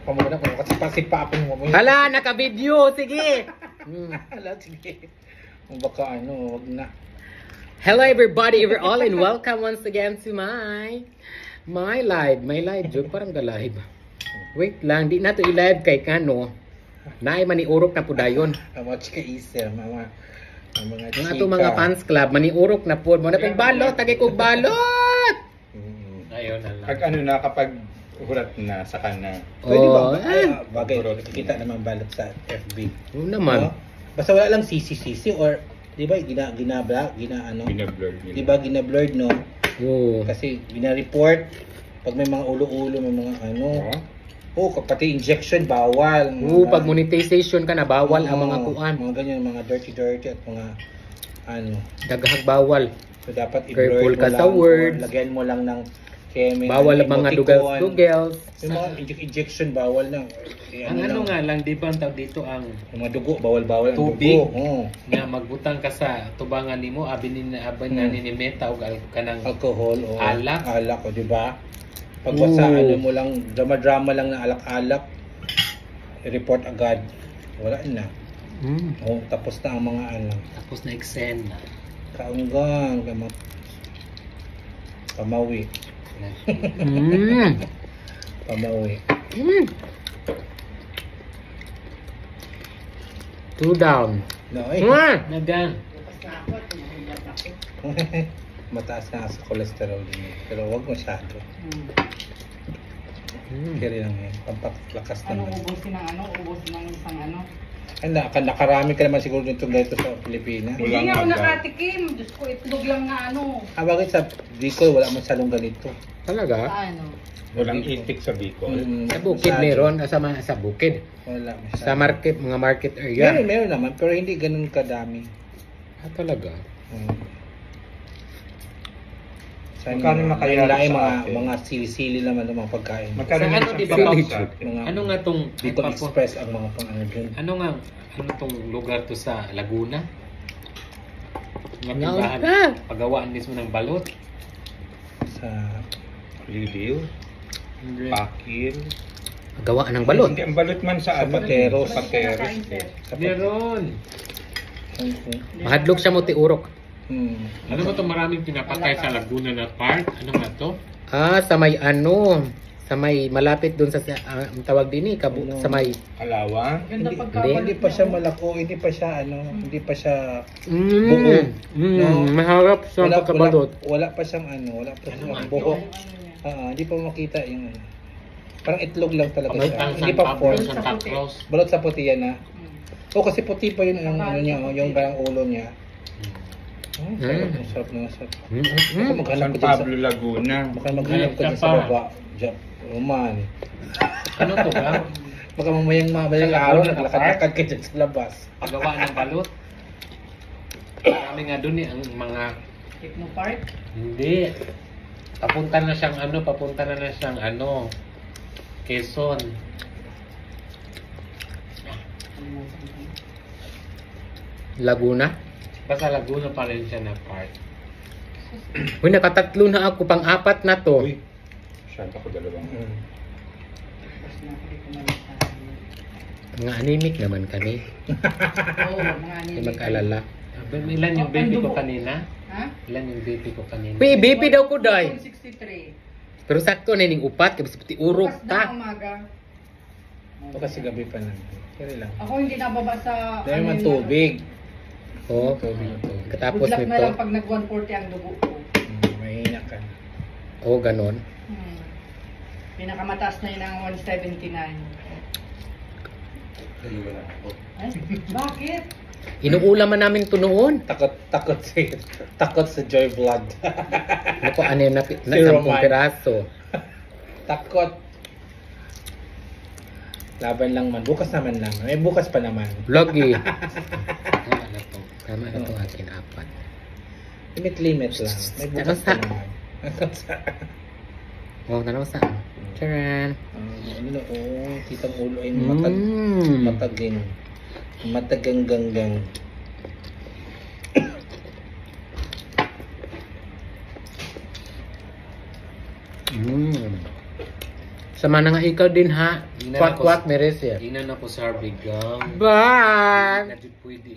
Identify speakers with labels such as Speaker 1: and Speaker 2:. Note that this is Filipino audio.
Speaker 1: Pamuna ko kasi pasipa ako mo.
Speaker 2: Hala, naka-video. Sige.
Speaker 1: Hala, sige. Baka ano, wag na.
Speaker 2: Hello everybody, we're all and welcome once again to my live. My live, Jud. Parang ga-live. Wait lang, di na to i-live kay Kano. Naay maniurok na po dayon.
Speaker 1: Ang mga chika iser, mga
Speaker 2: Ang ato mga fans club, maniurok na po. Mo na pong balot, tagay kong balot!
Speaker 1: Ayun na lang.
Speaker 3: Pag ano na, kapag hulat na, saka na.
Speaker 1: Pwede ba?
Speaker 3: Bagay,
Speaker 1: Kita naman balot sa FB.
Speaker 2: Oo naman.
Speaker 1: Basta wala lang sisi or di ba ginablur
Speaker 3: Binablurred nila.
Speaker 1: di ba ginablurred no?
Speaker 2: Oo.
Speaker 1: Kasi gina-report pag may mga ulo-ulo, may mga ano. Pati injection bawal.
Speaker 2: Pag monetization ka na, bawal ang mga kuan.
Speaker 1: Mga ganyan, mga dirty at mga ano.
Speaker 2: Daghang bawal.
Speaker 1: So dapat
Speaker 2: Careful
Speaker 1: i-blur mo
Speaker 2: ka
Speaker 1: lang.
Speaker 2: sa words.
Speaker 1: Lagyan mo lang ng keme.
Speaker 2: Bawal ang mga dugels.
Speaker 1: Yung mga injection bawal na.
Speaker 4: Ang ano nga lang, di ba ang tawag dito ang
Speaker 1: Yung mga dugo, bawal ang
Speaker 4: tubig
Speaker 1: dugo.
Speaker 4: nga magbutang ka sa tubangan nimo abin ni meta og kanang
Speaker 1: Alcohol o
Speaker 4: alak.
Speaker 1: o di ba? Pag basta ano mo lang, drama lang na alak-alak, i-report agad. Wala na. Tapos na ang mga ano.
Speaker 4: Tapos na eksena.
Speaker 1: Kaunggang, pamawi. Pamawi.
Speaker 2: Two down.
Speaker 1: No,
Speaker 4: Nagang.
Speaker 1: mataas na sa cholesterol din. Pero wag masyado. Kaya lang yan. Pampaklakas naman.
Speaker 5: Ubusin ng ubusin ng isang ano.
Speaker 1: Ay, nakarami ka naman siguro nitong ganito sa Pilipinas.
Speaker 5: Hindi nga ako nakatikim. Diyos ko, itlog lang na ano.
Speaker 1: Bakit sa Bicol wala masyadong ganito?
Speaker 2: Talaga?
Speaker 5: Ano?
Speaker 3: Walang itik sa Bicol.
Speaker 2: Sa bukid meron. Sa bukid.
Speaker 1: Wala masyado.
Speaker 2: Sa market, mga market area.
Speaker 1: Meron naman, pero hindi ganun kadami.
Speaker 2: Talaga?
Speaker 3: Magkano na kaya
Speaker 1: mga sili-sili naman ng mga pagkain.
Speaker 3: Magkano
Speaker 4: Sa
Speaker 3: na
Speaker 4: ano,
Speaker 3: sa
Speaker 4: di ba,
Speaker 3: Bicol
Speaker 4: Pops?
Speaker 3: sa atin?
Speaker 4: Ano nga tong
Speaker 1: Bicol Express ang mga pang-ano dun.
Speaker 4: ano tong lugar to sa Laguna? Nga
Speaker 2: Naon
Speaker 4: tindahan,
Speaker 2: ka?
Speaker 4: pagawaan mismo ng balot.
Speaker 1: Sa
Speaker 3: Liliw, Pakil.
Speaker 2: Gawa ng balot.
Speaker 3: Hindi, ang balot man sa
Speaker 1: Pateros.
Speaker 3: Pateros.
Speaker 4: Meron.
Speaker 2: Mahadlok siya mo ti urok.
Speaker 4: Ano ba to maraming pinapatay sa Laguna na park? Ano nga to?
Speaker 2: Sa may sa may malapit dun sa ang tawag din sa may
Speaker 3: Alawa.
Speaker 5: Ganda
Speaker 1: Hindi
Speaker 5: pagkabalit
Speaker 1: pa siya malako, hindi pa siya hindi pa siya
Speaker 2: maharap sa pagkabalot.
Speaker 1: Wala pa siyang wala pa siyang buhok. Hindi pa makita yung parang itlog lang talaga siya. Hindi pa form.
Speaker 4: Santa Cruz.
Speaker 1: Balot sa puti yan kasi puti pa yun ang ano niya, yung parang ulo niya. Sarap na sarap.
Speaker 3: San Pablo, Laguna.
Speaker 1: Baka maghanap ko dyan sa baba. Roman.
Speaker 4: Ano to ba?
Speaker 1: Baka mamayang araw, naglakad-lakad ka dyan sa labas.
Speaker 4: Pagawaan ng balot. Marami nga doon ang mga
Speaker 5: Techno Park.
Speaker 4: hindi. Papunta na siyang Quezon.
Speaker 2: Laguna.
Speaker 4: Basta Laguna pa rin siya na park.
Speaker 2: Uy, nakatatlo na ako, pang-apat na to.
Speaker 3: Uy, siyang ako dalawang.
Speaker 5: Tapos na ako dito naman.
Speaker 2: Mga anemic naman kami.
Speaker 5: Oo, mga
Speaker 2: Hindi mag-alala.
Speaker 4: Ilan yung baby ko kanina?
Speaker 5: Ha?
Speaker 4: Ilan yung baby ko kanina?
Speaker 2: BP daw ko, day.
Speaker 5: 63.
Speaker 2: Pero sakto na yung upat, kasi pati urok
Speaker 5: Bukas na
Speaker 2: ta.
Speaker 5: umaga.
Speaker 1: O kasi gabi pa lang. Kaya lang.
Speaker 5: Ako hindi nababa sa...
Speaker 1: Dahil man tubig.
Speaker 2: Oh,
Speaker 1: Tubig.
Speaker 2: katapos
Speaker 5: Good luck na lang
Speaker 2: nito.
Speaker 5: pag nag-140 ang dugo ko.
Speaker 1: Mahina ka.
Speaker 2: Oh, ganon.
Speaker 5: Pinakamataas na yun ang 179. Ay, bakit?
Speaker 2: Inuulaman namin to noon.
Speaker 1: Takot sa Joy Blood.
Speaker 2: Naku, ano yun, na
Speaker 1: Zero
Speaker 2: 10
Speaker 1: man.
Speaker 2: piraso.
Speaker 1: Takot. Laban lang man. Bukas naman lang. May bukas pa naman.
Speaker 2: Lagi.
Speaker 4: Tama na to.
Speaker 2: Tama na itong akin, apat.
Speaker 1: Limit lang. May bukas pa naman.
Speaker 2: Oh, tanong saan? Charan.
Speaker 1: Kitang ulo ay mataging. Mataganggang.
Speaker 2: Sama na nga ikaw din ha.
Speaker 4: Ina na
Speaker 2: Kwat-kwat meres ya.
Speaker 4: Ina na ko sa Harbigang.
Speaker 2: Bye!
Speaker 4: Na jud pwede.